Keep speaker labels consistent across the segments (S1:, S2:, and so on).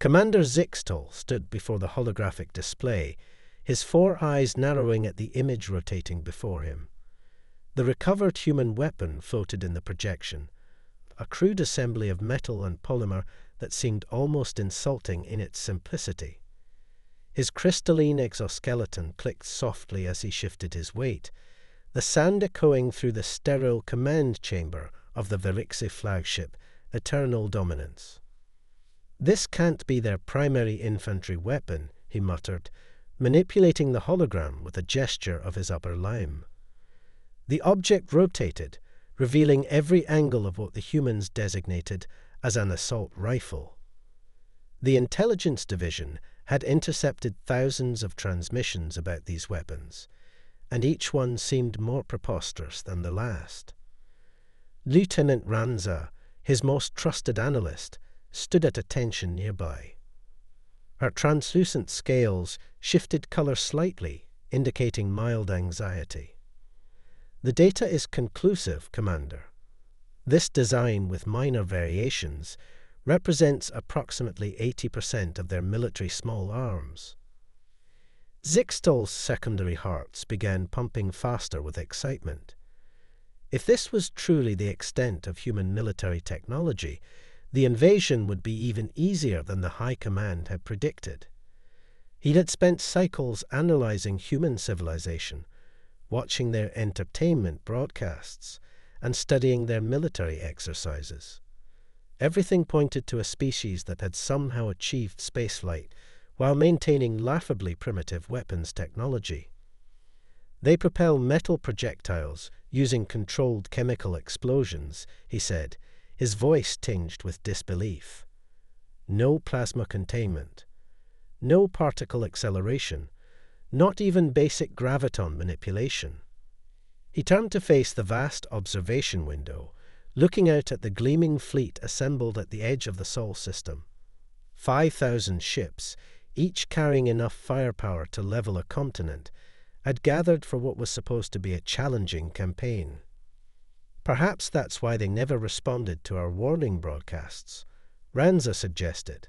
S1: Commander Zixtal stood before the holographic display, his 4 eyes narrowing at the image rotating before him. The recovered human weapon floated in the projection, a crude assembly of metal and polymer that seemed almost insulting in its simplicity. His crystalline exoskeleton clicked softly as he shifted his weight, the sound echoing through the sterile command chamber of the Verixi flagship, Eternal Dominance. "This can't be their primary infantry weapon," he muttered, manipulating the hologram with a gesture of his upper limb. The object rotated, revealing every angle of what the humans designated as an assault rifle. The intelligence division had intercepted thousands of transmissions about these weapons, and each one seemed more preposterous than the last. Lieutenant Ranza, his most trusted analyst, stood at attention nearby. Her translucent scales shifted color slightly, indicating mild anxiety. "The data is conclusive, Commander. This design, with minor variations, represents approximately 80% of their military small arms." Zixtal's secondary hearts began pumping faster with excitement. If this was truly the extent of human military technology, the invasion would be even easier than the High Command had predicted. He had spent cycles analyzing human civilization, watching their entertainment broadcasts, and studying their military exercises. Everything pointed to a species that had somehow achieved spaceflight while maintaining laughably primitive weapons technology. "They propel metal projectiles using controlled chemical explosions," he said, his voice tinged with disbelief. "No plasma containment. No particle acceleration. Not even basic graviton manipulation." He turned to face the vast observation window, looking out at the gleaming fleet assembled at the edge of the Sol system. 5,000 ships, each carrying enough firepower to level a continent, had gathered for what was supposed to be a challenging campaign. "Perhaps that's why they never responded to our warning broadcasts," Ranza suggested.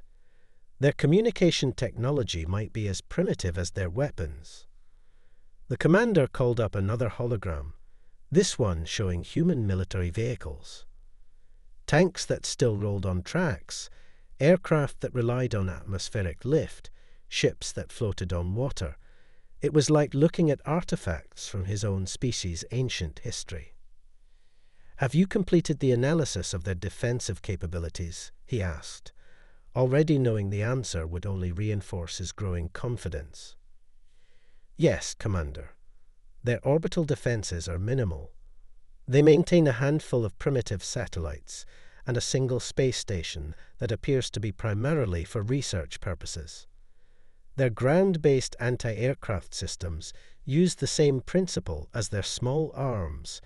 S1: "Their communication technology might be as primitive as their weapons." The commander called up another hologram, this one showing human military vehicles. Tanks that still rolled on tracks, aircraft that relied on atmospheric lift, ships that floated on water. It was like looking at artifacts from his own species' ancient history. "Have you completed the analysis of their defensive capabilities?" he asked, already knowing the answer would only reinforce his growing confidence. "Yes, Commander. Their orbital defenses are minimal. They maintain a handful of primitive satellites and a single space station that appears to be primarily for research purposes. Their ground-based anti-aircraft systems use the same principle as their small arms,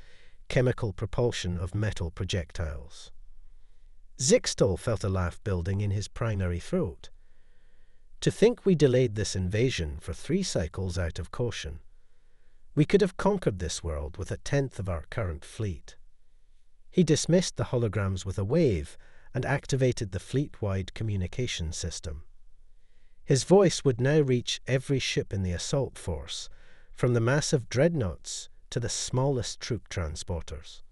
S1: chemical propulsion of metal projectiles." Zixtal felt a laugh building in his primary throat. "To think we delayed this invasion for 3 cycles out of caution. We could have conquered this world with 1/10 of our current fleet." He dismissed the holograms with a wave and activated the fleet-wide communication system. His voice would now reach every ship in the assault force, from the massive dreadnoughts to the smallest troop transporters.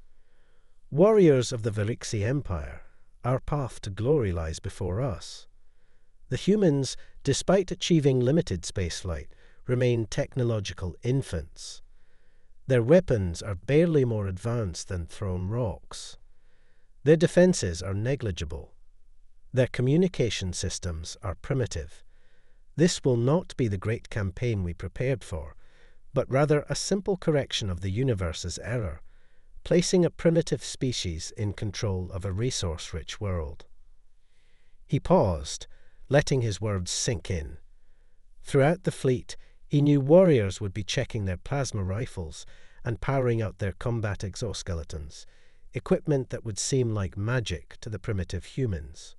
S1: "Warriors of the Verixi Empire, our path to glory lies before us. The humans, despite achieving limited spaceflight, remain technological infants. Their weapons are barely more advanced than thrown rocks. Their defenses are negligible. Their communication systems are primitive. This will not be the great campaign we prepared for, but rather a simple correction of the universe's error, placing a primitive species in control of a resource-rich world." He paused, letting his words sink in. Throughout the fleet, he knew warriors would be checking their plasma rifles and powering up their combat exoskeletons, equipment that would seem like magic to the primitive humans.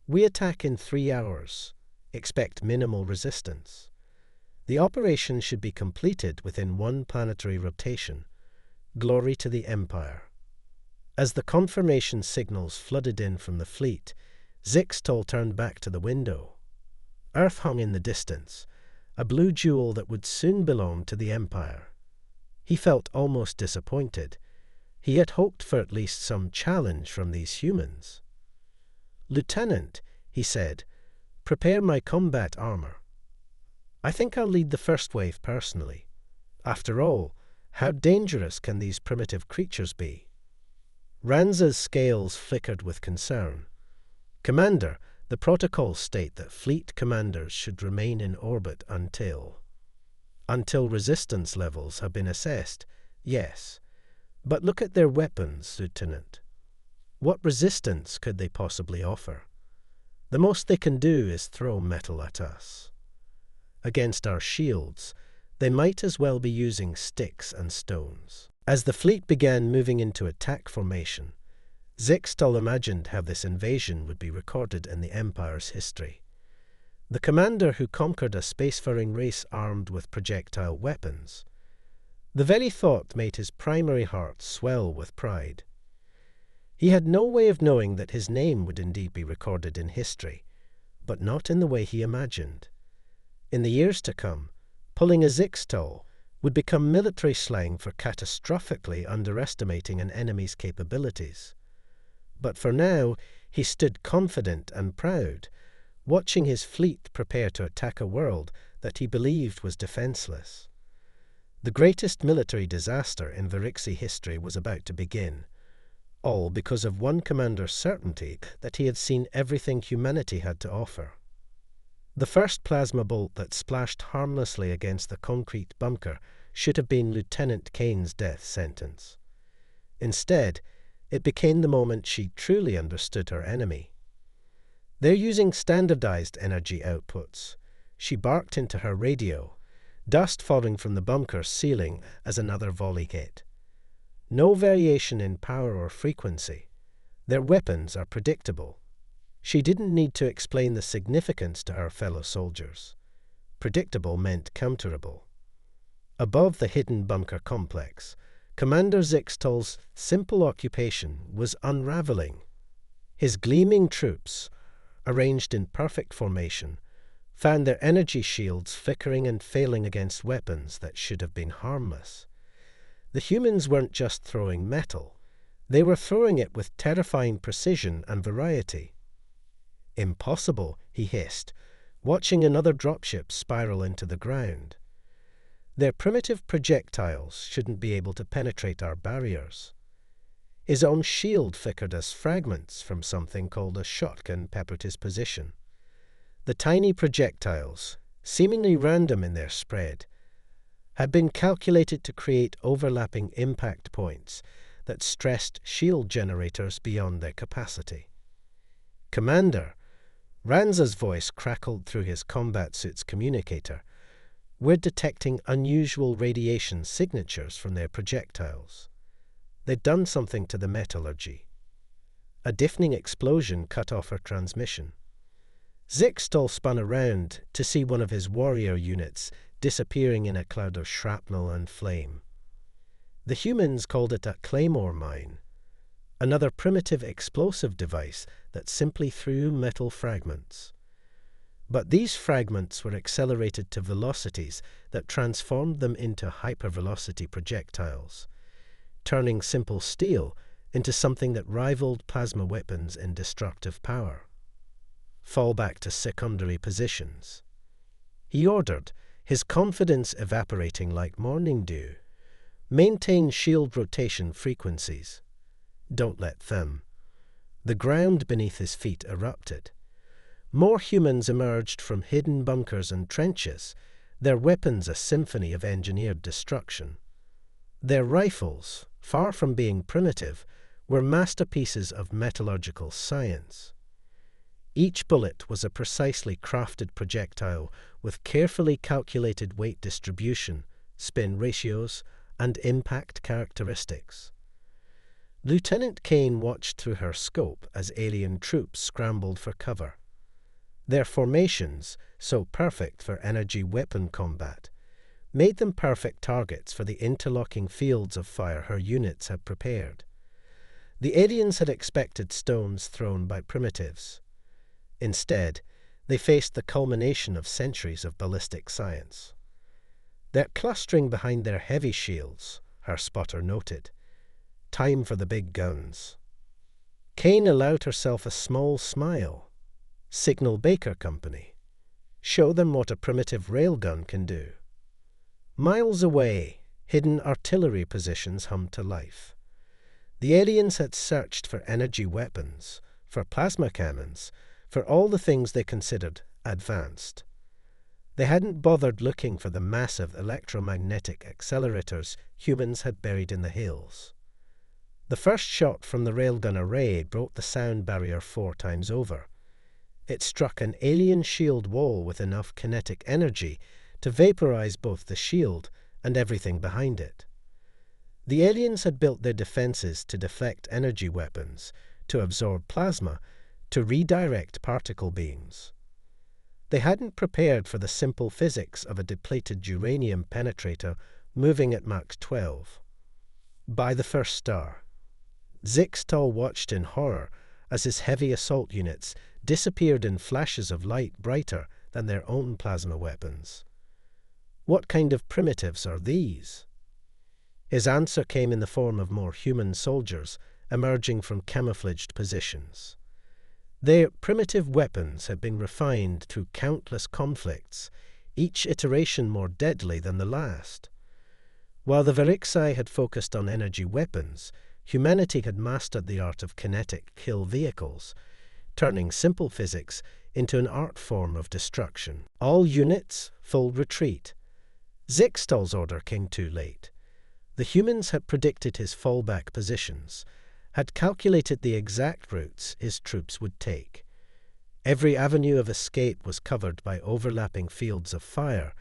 S1: "We attack in 3 hours. Expect minimal resistance. The operation should be completed within 1 planetary rotation. Glory to the Empire." As the confirmation signals flooded in from the fleet, Zixtol turned back to the window. Earth hung in the distance, a blue jewel that would soon belong to the Empire. He felt almost disappointed. He had hoped for at least some challenge from these humans. "Lieutenant," he said, "prepare my combat armor. I think I'll lead the first wave personally. After all, how dangerous can these primitive creatures be?" Ranza's scales flickered with concern. "Commander, the protocols state that fleet commanders should remain in orbit until resistance levels have been assessed. Yes. But look at their weapons, Lieutenant. What resistance could they possibly offer? The most they can do is throw metal at us. Against our shields, they might as well be using sticks and stones." As the fleet began moving into attack formation, Zixtol imagined how this invasion would be recorded in the Empire's history. The commander who conquered a spacefaring race armed with projectile weapons. The very thought made his primary heart swell with pride. He had no way of knowing that his name would indeed be recorded in history, but not in the way he imagined. In the years to come, pulling a Zixtol would become military slang for catastrophically underestimating an enemy's capabilities. But for now, he stood confident and proud, watching his fleet prepare to attack a world that he believed was defenseless. The greatest military disaster in Varixi history was about to begin, all because of one commander's certainty that he had seen everything humanity had to offer. The first plasma bolt that splashed harmlessly against the concrete bunker should have been Lieutenant Kane's death sentence. Instead, it became the moment she truly understood her enemy. "They're using standardized energy outputs," she barked into her radio, dust falling from the bunker's ceiling as another volley hit. "No variation in power or frequency. Their weapons are predictable." She didn't need to explain the significance to her fellow soldiers. Predictable meant counterable. Above the hidden bunker complex, Commander Zixtol's simple occupation was unraveling. His gleaming troops, arranged in perfect formation, found their energy shields flickering and failing against weapons that should have been harmless. The humans weren't just throwing metal. They were throwing it with terrifying precision and variety. "Impossible," he hissed, watching another dropship spiral into the ground. "Their primitive projectiles shouldn't be able to penetrate our barriers." His own shield flickered as fragments from something called a shotgun peppered his position. The tiny projectiles, seemingly random in their spread, had been calculated to create overlapping impact points that stressed shield generators beyond their capacity. "Commander," Ranza's voice crackled through his combat suit's communicator, "we're detecting unusual radiation signatures from their projectiles. They'd done something to the metallurgy." A deafening explosion cut off her transmission. Zixtol spun around to see one of his warrior units disappearing in a cloud of shrapnel and flame. The humans called it a claymore mine, another primitive explosive device that simply threw metal fragments. But these fragments were accelerated to velocities that transformed them into hypervelocity projectiles, turning simple steel into something that rivaled plasma weapons in destructive power. "Fall back to secondary positions," he ordered, his confidence evaporating like morning dew. "Maintain shield rotation frequencies. Don't let them." The ground beneath his feet erupted. More humans emerged from hidden bunkers and trenches, their weapons a symphony of engineered destruction. Their rifles, far from being primitive, were masterpieces of metallurgical science. Each bullet was a precisely crafted projectile with carefully calculated weight distribution, spin ratios, and impact characteristics. Lieutenant Kane watched through her scope as alien troops scrambled for cover. Their formations, so perfect for energy weapon combat, made them perfect targets for the interlocking fields of fire her units had prepared. The aliens had expected stones thrown by primitives. Instead, they faced the culmination of centuries of ballistic science. "They're clustering behind their heavy shields," her spotter noted. "Time for the big guns." Kane allowed herself a small smile. "Signal Baker Company. Show them what a primitive railgun can do." Miles away, hidden artillery positions hummed to life. The aliens had searched for energy weapons, for plasma cannons, for all the things they considered advanced. They hadn't bothered looking for the massive electromagnetic accelerators humans had buried in the hills. The first shot from the railgun array broke the sound barrier 4 times over. It struck an alien shield wall with enough kinetic energy to vaporize both the shield and everything behind it. The aliens had built their defenses to deflect energy weapons, to absorb plasma, to redirect particle beams. They hadn't prepared for the simple physics of a depleted uranium penetrator moving at Mach 12. By the first star, Zixtal watched in horror as his heavy assault units disappeared in flashes of light brighter than their own plasma weapons. What kind of primitives are these? His answer came in the form of more human soldiers emerging from camouflaged positions. Their primitive weapons had been refined through countless conflicts, each iteration more deadly than the last. While the Verixai had focused on energy weapons, humanity had mastered the art of kinetic kill vehicles, turning simple physics into an art form of destruction. "All units, full retreat." Zixtal's order came too late. The humans had predicted his fallback positions, had calculated the exact routes his troops would take. Every avenue of escape was covered by overlapping fields of fire,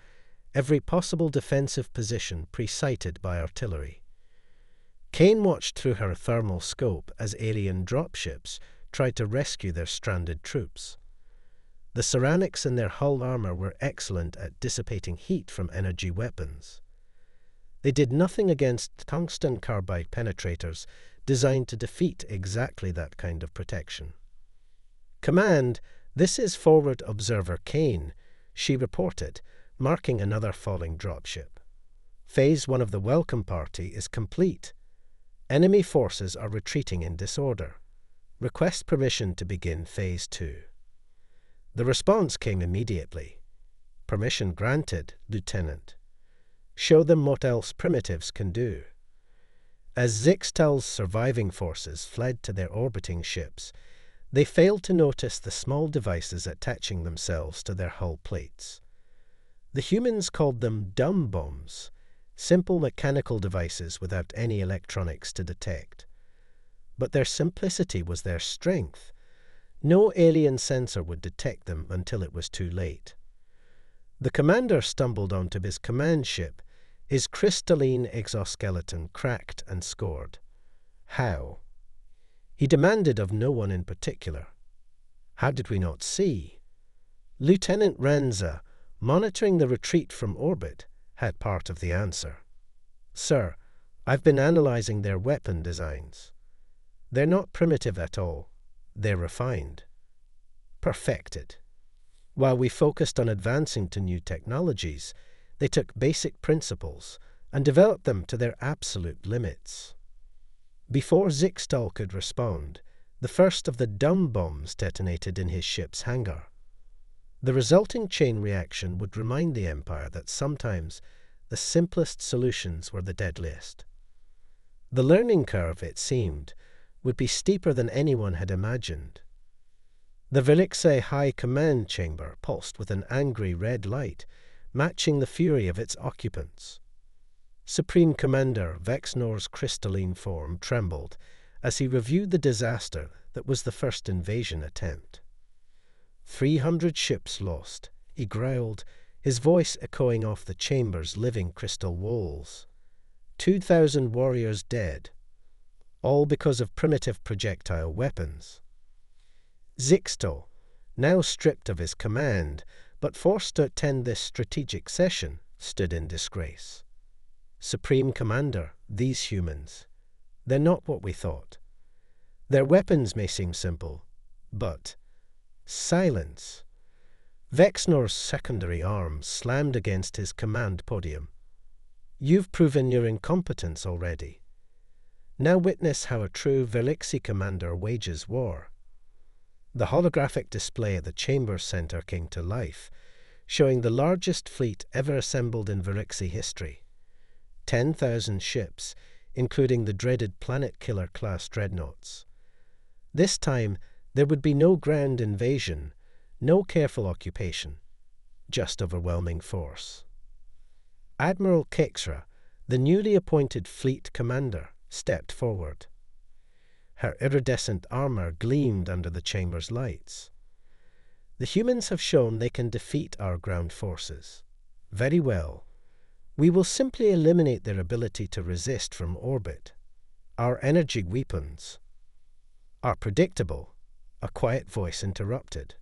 S1: every possible defensive position pre-sighted by artillery. Kane watched through her thermal scope as alien dropships tried to rescue their stranded troops. The ceramics in their hull armor were excellent at dissipating heat from energy weapons. They did nothing against tungsten carbide penetrators designed to defeat exactly that kind of protection. "Command, this is Forward Observer Kane," she reported, marking another falling dropship. "Phase 1 of the welcome party is complete. Enemy forces are retreating in disorder. Request permission to begin Phase 2. The response came immediately. "Permission granted, Lieutenant. Show them what else primitives can do." As Zixtal's surviving forces fled to their orbiting ships, they failed to notice the small devices attaching themselves to their hull plates. The humans called them dumb bombs, simple mechanical devices without any electronics to detect. But their simplicity was their strength. No alien sensor would detect them until it was too late. The commander stumbled onto his command ship, his crystalline exoskeleton cracked and scored. How? He demanded of no one in particular. How did we not see? Lieutenant Ranza, monitoring the retreat from orbit, had part of the answer. "Sir, I've been analyzing their weapon designs. They're not primitive at all. They're refined. Perfected. While we focused on advancing to new technologies, they took basic principles and developed them to their absolute limits." Before Zixtal could respond, the first of the dumb bombs detonated in his ship's hangar. The resulting chain reaction would remind the Empire that sometimes the simplest solutions were the deadliest. The learning curve, it seemed, would be steeper than anyone had imagined. The Verixai High Command Chamber pulsed with an angry red light, matching the fury of its occupants. Supreme Commander Vexnor's crystalline form trembled as he reviewed the disaster that was the first invasion attempt. 300 ships lost, he growled, his voice echoing off the chamber's living crystal walls. 2,000 warriors dead, all because of primitive projectile weapons. Zixtal, now stripped of his command, but forced to attend this strategic session, stood in disgrace. "Supreme Commander, these humans, they're not what we thought. Their weapons may seem simple, but Silence. Vexnor's secondary arm slammed against his command podium. You've proven your incompetence already. Now witness how a true Velixi commander wages war. The holographic display at the Chamber Center came to life, showing the largest fleet ever assembled in Velixi history. 10,000 ships, including the dreaded Planet Killer-class dreadnoughts. This time, there would be no grand invasion, no careful occupation, just overwhelming force. Admiral Kexra, the newly appointed fleet commander, stepped forward. Her iridescent armor gleamed under the chamber's lights. The humans have shown they can defeat our ground forces. Very well. We will simply eliminate their ability to resist from orbit. Our energy weapons are predictable, a quiet voice interrupted.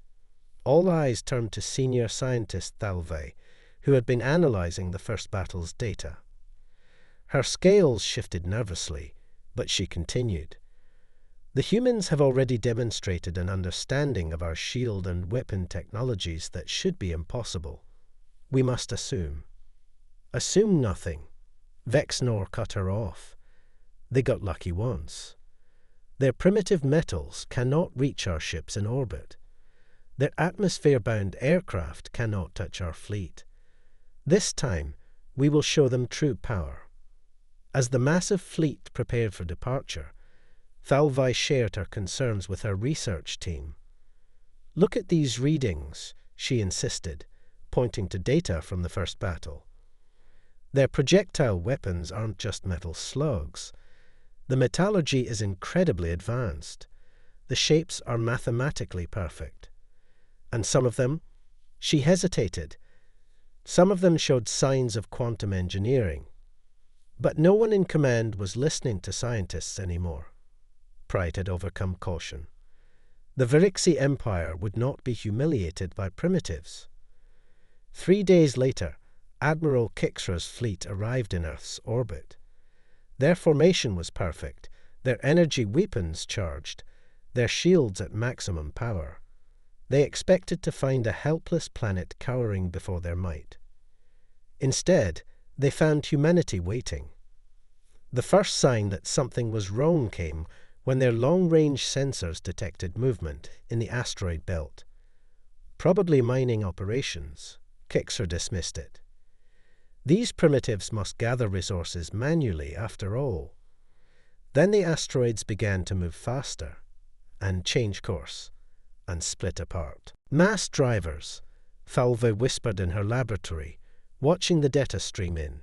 S1: All eyes turned to senior scientist Thalve, who had been analyzing the first battle's data. Her scales shifted nervously, but she continued. The humans have already demonstrated an understanding of our shield and weapon technologies that should be impossible. We must assume. Assume nothing. Vexnor cut her off. They got lucky once. Their primitive metals cannot reach our ships in orbit. Their atmosphere-bound aircraft cannot touch our fleet. This time, we will show them true power. As the massive fleet prepared for departure, Thalvi shared her concerns with her research team. Look at these readings, she insisted, pointing to data from the first battle. Their projectile weapons aren't just metal slugs. The metallurgy is incredibly advanced. The shapes are mathematically perfect. And some of them, she hesitated. Some of them showed signs of quantum engineering. But no one in command was listening to scientists anymore. Pride had overcome caution. The Velixi Empire would not be humiliated by primitives. 3 days later, Admiral Kixra's fleet arrived in Earth's orbit. Their formation was perfect, their energy weapons charged, their shields at maximum power. They expected to find a helpless planet cowering before their might. Instead, they found humanity waiting. The first sign that something was wrong came when their long-range sensors detected movement in the asteroid belt. Probably mining operations, Kixra dismissed it. These primitives must gather resources manually, after all. Then the asteroids began to move faster, and change course, and split apart. Mass drivers, Thalve whispered in her laboratory, watching the data stream in.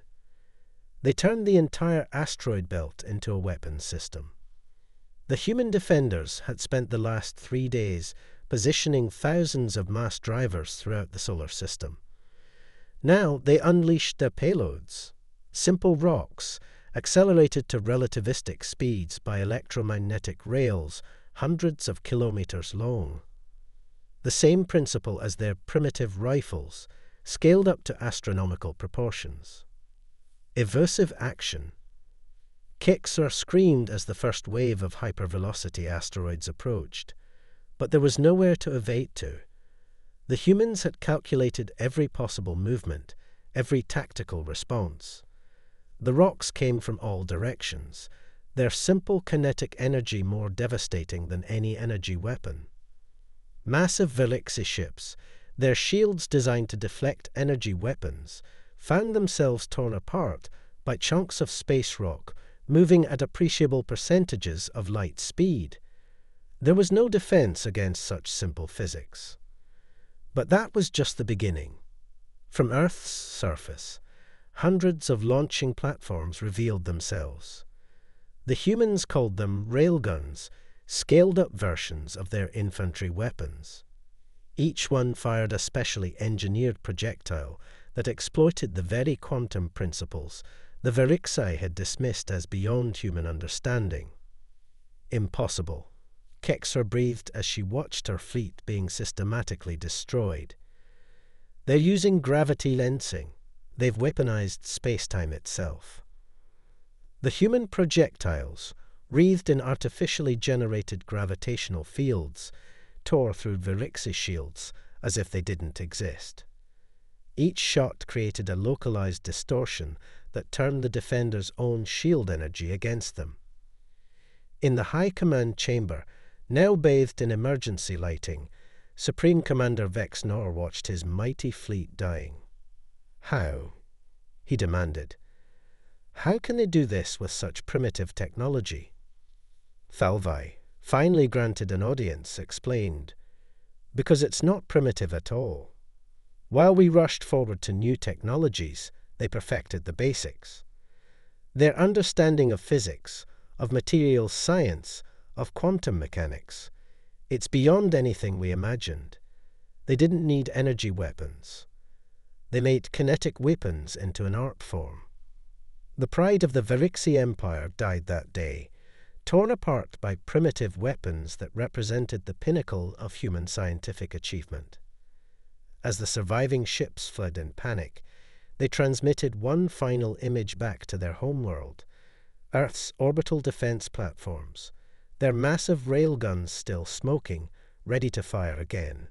S1: They turned the entire asteroid belt into a weapons system. The human defenders had spent the last 3 days positioning thousands of mass drivers throughout the solar system. Now they unleashed their payloads, simple rocks, accelerated to relativistic speeds by electromagnetic rails hundreds of kilometers long. The same principle as their primitive rifles, scaled up to astronomical proportions. Evasive action. Kixra screamed as the first wave of hypervelocity asteroids approached, but there was nowhere to evade to. The humans had calculated every possible movement, every tactical response. The rocks came from all directions, their simple kinetic energy more devastating than any energy weapon. Massive Velixi ships, their shields designed to deflect energy weapons, found themselves torn apart by chunks of space rock moving at appreciable percentages of light speed. There was no defense against such simple physics. But that was just the beginning. From Earth's surface, hundreds of launching platforms revealed themselves. The humans called them railguns, scaled-up versions of their infantry weapons. Each one fired a specially engineered projectile that exploited the very quantum principles the Velixi had dismissed as beyond human understanding. Impossible. Kexra breathed as she watched her fleet being systematically destroyed. They're using gravity lensing. They've weaponized space-time itself. The human projectiles, wreathed in artificially generated gravitational fields, tore through Virixi's shields as if they didn't exist. Each shot created a localized distortion that turned the defenders' own shield energy against them. In the High Command chamber, now bathed in emergency lighting, Supreme Commander Vex Nor watched his mighty fleet dying. How? He demanded. How can they do this with such primitive technology? Thalvi, finally granted an audience, explained, because it's not primitive at all. While we rushed forward to new technologies, they perfected the basics. Their understanding of physics, of materials science, of quantum mechanics, it's beyond anything we imagined. They didn't need energy weapons. They made kinetic weapons into an art form. The pride of the Virixi Empire died that day, torn apart by primitive weapons that represented the pinnacle of human scientific achievement. As the surviving ships fled in panic, they transmitted one final image back to their homeworld, Earth's orbital defense platforms, their massive railguns still smoking, ready to fire again.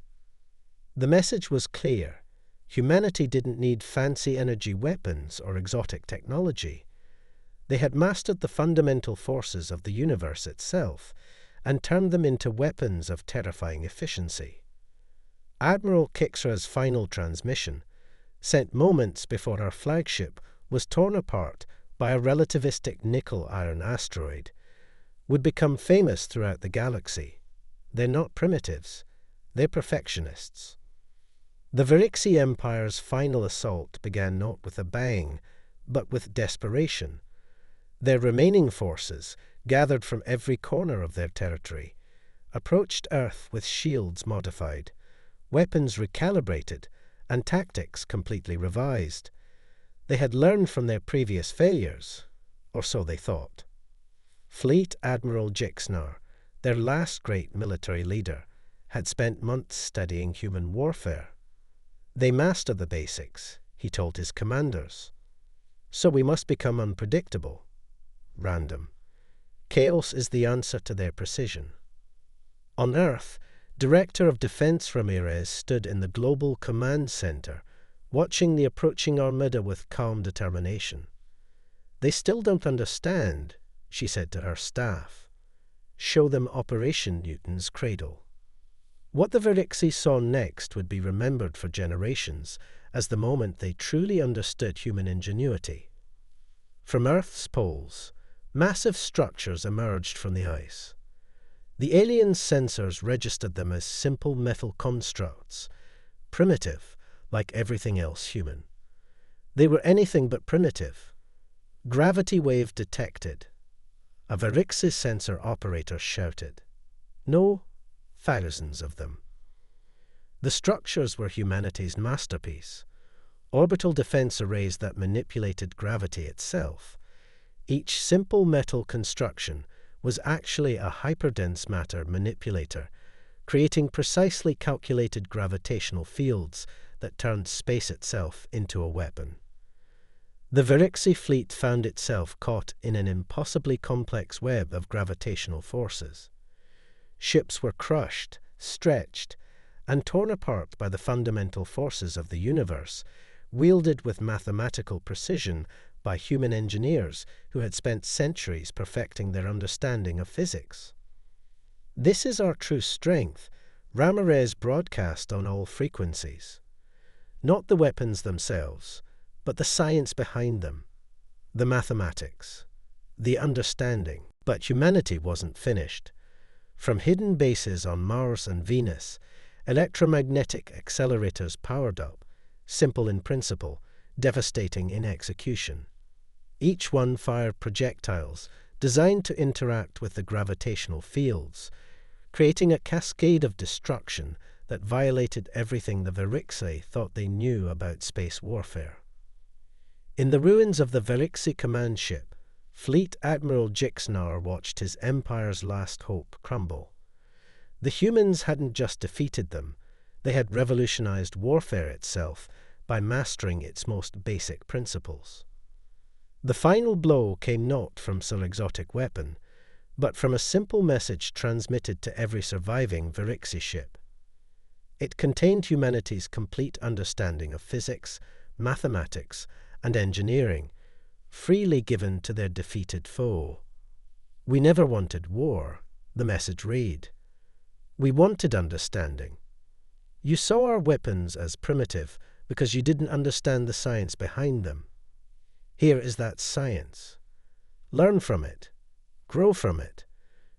S1: The message was clear. Humanity didn't need fancy energy weapons or exotic technology. They had mastered the fundamental forces of the universe itself and turned them into weapons of terrifying efficiency. Admiral Kixra's final transmission, sent moments before our flagship was torn apart by a relativistic nickel-iron asteroid, would become famous throughout the galaxy. They're not primitives, they're perfectionists. The Virixi Empire's final assault began not with a bang, but with desperation. Their remaining forces, gathered from every corner of their territory, approached Earth with shields modified, weapons recalibrated, and tactics completely revised. They had learned from their previous failures, or so they thought. Fleet Admiral Jixnar, their last great military leader, had spent months studying human warfare. They mastered the basics, he told his commanders. So we must become unpredictable, random. Chaos is the answer to their precision. On Earth, Director of Defense Ramirez stood in the Global Command Center, watching the approaching armada with calm determination. They still don't understand, she said to her staff. Show them Operation Newton's Cradle. What the Virixi saw next would be remembered for generations as the moment they truly understood human ingenuity. From Earth's poles, massive structures emerged from the ice. The aliens' sensors registered them as simple metal constructs, primitive, like everything else human. They were anything but primitive. Gravity wave detected. A Virixi sensor operator shouted. No, thousands of them. The structures were humanity's masterpiece. Orbital defense arrays that manipulated gravity itself. Each simple metal construction was actually a hyperdense matter manipulator, creating precisely calculated gravitational fields that turned space itself into a weapon. The Virixi fleet found itself caught in an impossibly complex web of gravitational forces. Ships were crushed, stretched, and torn apart by the fundamental forces of the universe, wielded with mathematical precision by human engineers who had spent centuries perfecting their understanding of physics. This is our true strength, Ramirez broadcast on all frequencies. Not the weapons themselves, but the science behind them, the mathematics, the understanding. But humanity wasn't finished. From hidden bases on Mars and Venus, electromagnetic accelerators powered up, simple in principle, devastating in execution. Each one fired projectiles designed to interact with the gravitational fields, creating a cascade of destruction that violated everything the Virixi thought they knew about space warfare. In the ruins of the Virixi command ship, Fleet Admiral Jixnar watched his empire's last hope crumble. The humans hadn't just defeated them, they had revolutionized warfare itself by mastering its most basic principles. The final blow came not from some exotic weapon, but from a simple message transmitted to every surviving Virixi ship. It contained humanity's complete understanding of physics, mathematics, and engineering, freely given to their defeated foe. "We never wanted war," the message read. "We wanted understanding. You saw our weapons as primitive because you didn't understand the science behind them. Here is that science. Learn from it. Grow from it.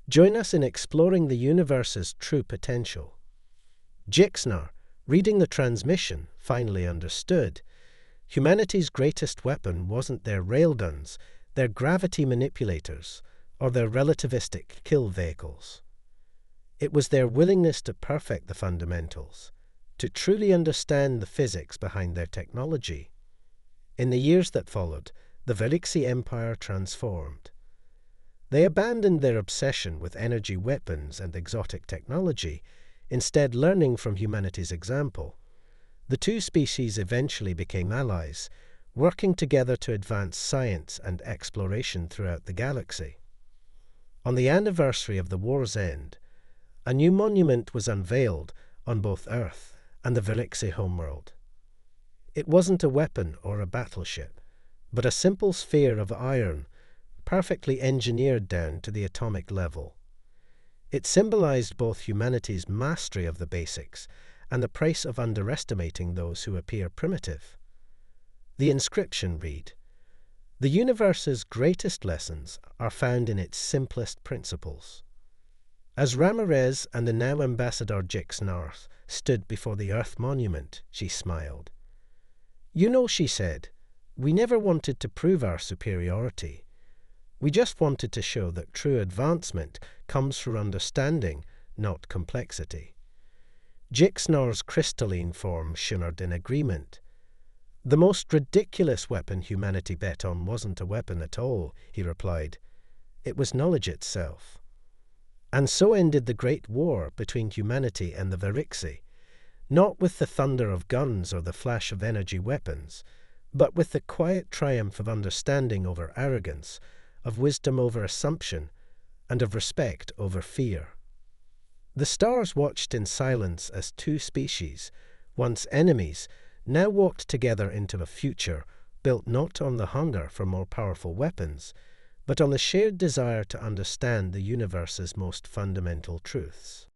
S1: Join us in exploring the universe's true potential." Jixnar, reading the transmission, finally understood. Humanity's greatest weapon wasn't their railguns, their gravity manipulators, or their relativistic kill vehicles. It was their willingness to perfect the fundamentals, to truly understand the physics behind their technology. In the years that followed, the Virixi Empire transformed. They abandoned their obsession with energy weapons and exotic technology, instead learning from humanity's example. The two species eventually became allies, working together to advance science and exploration throughout the galaxy. On the anniversary of the war's end, a new monument was unveiled on both Earth and the Virixi homeworld. It wasn't a weapon or a battleship, but a simple sphere of iron, perfectly engineered down to the atomic level. It symbolized both humanity's mastery of the basics and the price of underestimating those who appear primitive. The inscription read, "The universe's greatest lessons are found in its simplest principles." As Ramirez and the now Ambassador Jixnar stood before the Earth monument, she smiled. "You know," she said, "we never wanted to prove our superiority. We just wanted to show that true advancement comes through understanding, not complexity." Jixnar's crystalline form shimmered in agreement. "The most ridiculous weapon humanity bet on wasn't a weapon at all," he replied. "It was knowledge itself." And so ended the great war between humanity and the Virixi, not with the thunder of guns or the flash of energy weapons, but with the quiet triumph of understanding over arrogance, of wisdom over assumption, and of respect over fear. The stars watched in silence as two species, once enemies, now walked together into a future built not on the hunger for more powerful weapons, but on the shared desire to understand the universe's most fundamental truths.